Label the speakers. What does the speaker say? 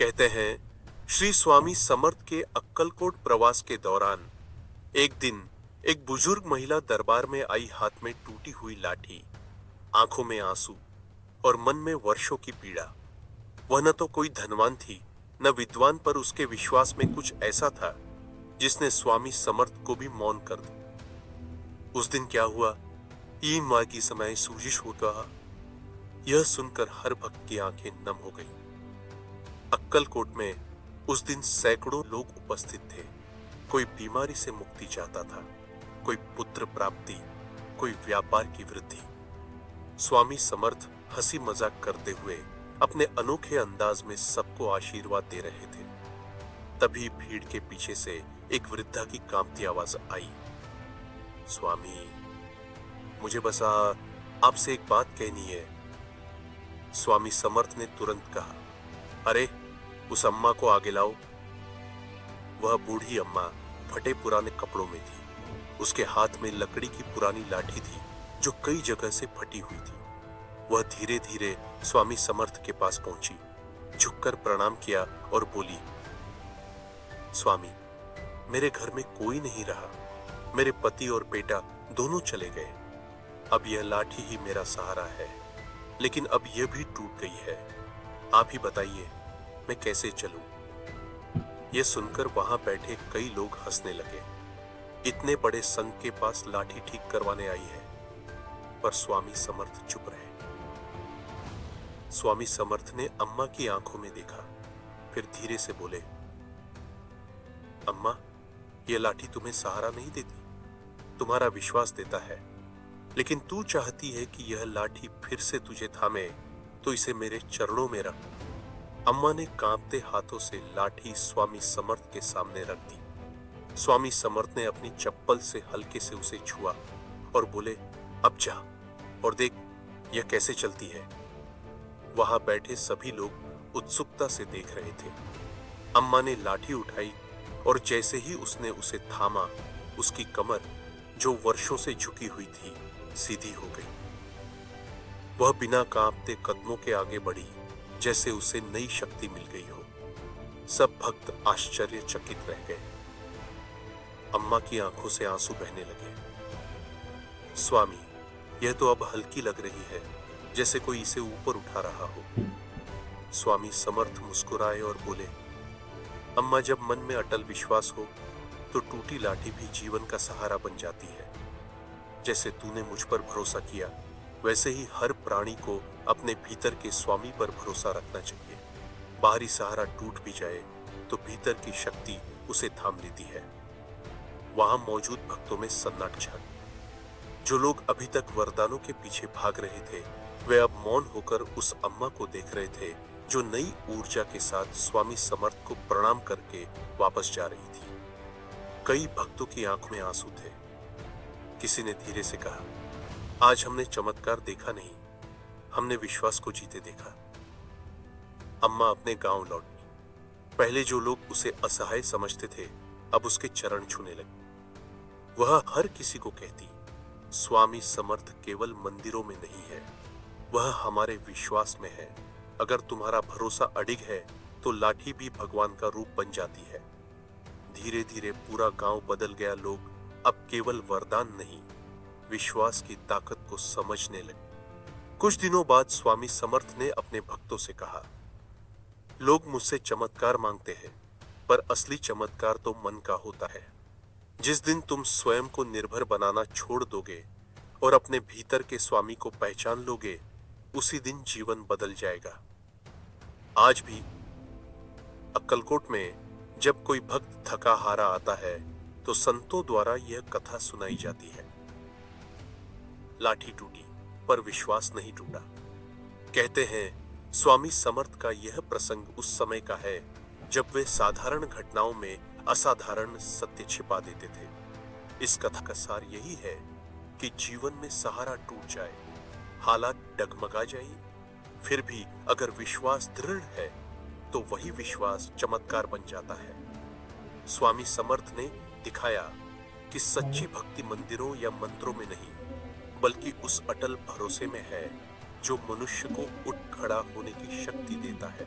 Speaker 1: कहते हैं श्री स्वामी समर्थ के अक्कलकोट प्रवास के दौरान एक दिन एक बुजुर्ग महिला दरबार में आई, हाथ में टूटी हुई लाठी, आंखों में आंसू और मन में वर्षों की पीड़ा। वह न तो कोई धनवान थी न विद्वान, पर उसके विश्वास में कुछ ऐसा था जिसने स्वामी समर्थ को भी मौन कर दिया। उस दिन क्या हुआ, 3 माह की समय सूजिश होगा, यह सुनकर हर भक्त की आंखें नम हो गई। अक्कलकोट में उस दिन सैकड़ों लोग उपस्थित थे। कोई बीमारी से मुक्ति चाहता था, कोई पुत्र प्राप्ति, कोई व्यापार की वृद्धि। स्वामी समर्थ हंसी मजाक करते हुए अपने अनोखे अंदाज में सबको आशीर्वाद दे रहे थे। तभी भीड़ के पीछे से एक वृद्धा की कांपती आवाज आई, स्वामी, मुझे बस आपसे एक बात कहनी है। स्वामी समर्थ ने तुरंत कहा, अरे उस अम्मा को आगे लाओ। वह बूढ़ी अम्मा फटे पुराने कपड़ों में थी। उसके हाथ में लकड़ी की पुरानी लाठी थी जो कई जगह से फटी हुई थी। वह धीरे धीरे स्वामी समर्थ के पास पहुंची, झुककर प्रणाम किया और बोली, स्वामी, मेरे घर में कोई नहीं रहा। मेरे पति और बेटा दोनों चले गए। अब यह लाठी ही मेरा सहारा है, लेकिन अब यह भी टूट गई है। आप ही बताइए, मैं कैसे चलूं? यह सुनकर वहां बैठे कई लोग हंसने लगे। इतने बड़े संघ के पास लाठी ठीक करवाने आई है। पर स्वामी समर्थ चुप रहे। स्वामी समर्थ ने अम्मा की आंखों में देखा, फिर धीरे से बोले, अम्मा, यह लाठी तुम्हें सहारा नहीं देती, तुम्हारा विश्वास देता है। लेकिन तू चाहती है कि यह लाठी फिर से तुझे थामे, तो इसे मेरे चरणों में रख। अम्मा ने कांपते हाथों से लाठी स्वामी समर्थ के सामने रख दी। स्वामी समर्थ ने अपनी चप्पल से हल्के से उसे छुआ और बोले, अब जा और देख यह कैसे चलती है। वहां बैठे सभी लोग उत्सुकता से देख रहे थे। अम्मा ने लाठी उठाई और जैसे ही उसने उसे थामा, उसकी कमर, जो वर्षों से झुकी हुई थी, सीधी हो गई। वह बिना कांपते कदमों के आगे बढ़ी, जैसे उसे नई शक्ति मिल गई हो। सब भक्त आश्चर्यचकित रह गए। अम्मा की आंखों से आंसू बहने लगे। स्वामी, यह तो अब हल्की लग रही है, जैसे कोई इसे ऊपर उठा रहा हो। स्वामी समर्थ मुस्कुराए और बोले, अम्मा, जब मन में अटल विश्वास हो तो टूटी लाठी भी जीवन का सहारा बन जाती है। जैसे तूने मुझ पर भरोसा किया, वैसे ही हर प्राणी को अपने भीतर के स्वामी पर भरोसा रखना चाहिए। बाहरी सहारा टूट भी जाए तो भीतर की शक्ति उसे थाम लेती है। वहां मौजूद भक्तों में सन्नाटा छा गया। जो लोग अभी तक वरदानों के पीछे भाग रहे थे, वे अब मौन होकर उस अम्मा को देख रहे थे, जो नई ऊर्जा के साथ स्वामी समर्थ को प्रणाम करके वापस जा रही थी। कई भक्तों की आंखों में आंसू थे। किसी ने धीरे से कहा, आज हमने चमत्कार देखा नहीं, हमने विश्वास को जीते देखा। अम्मा अपने गांव लौटी। पहले जो लोग उसे असहाय समझते थे, अब उसके चरण छूने लगे। वह हर किसी को कहती, स्वामी समर्थ केवल मंदिरों में नहीं है, वह हमारे विश्वास में है। अगर तुम्हारा भरोसा अडिग है तो लाठी भी भगवान का रूप बन जाती है। धीरे धीरे पूरा गांव बदल गया। लोग अब केवल वरदान नहीं, विश्वास की ताकत को समझने लगे। कुछ दिनों बाद स्वामी समर्थ ने अपने भक्तों से कहा, लोग मुझसे चमत्कार मांगते हैं, पर असली चमत्कार तो मन का होता है। जिस दिन तुम स्वयं को निर्भर बनाना छोड़ दोगे और अपने भीतर के स्वामी को पहचान लोगे, उसी दिन जीवन बदल जाएगा। आज भी अक्कलकोट में जब कोई भक्त थका हारा आता है तो संतों द्वारा यह कथा सुनाई जाती है। लाठी टूटी पर विश्वास नहीं टूटा। कहते हैं स्वामी समर्थ का यह प्रसंग उस समय का है जब वे साधारण घटनाओं में असाधारण सत्य छिपा देते थे। इस कथा का सार यही है कि जीवन में सहारा टूट जाए, हालात डगमगा जाए, फिर भी अगर विश्वास दृढ़ है तो वही विश्वास चमत्कार बन जाता है। स्वामी समर्थ ने दिखाया कि सच्ची भक्ति मंदिरों या मंत्रों में नहीं, बल्कि उस अटल भरोसे में है जो मनुष्य को उठ खड़ा होने की शक्ति देता है।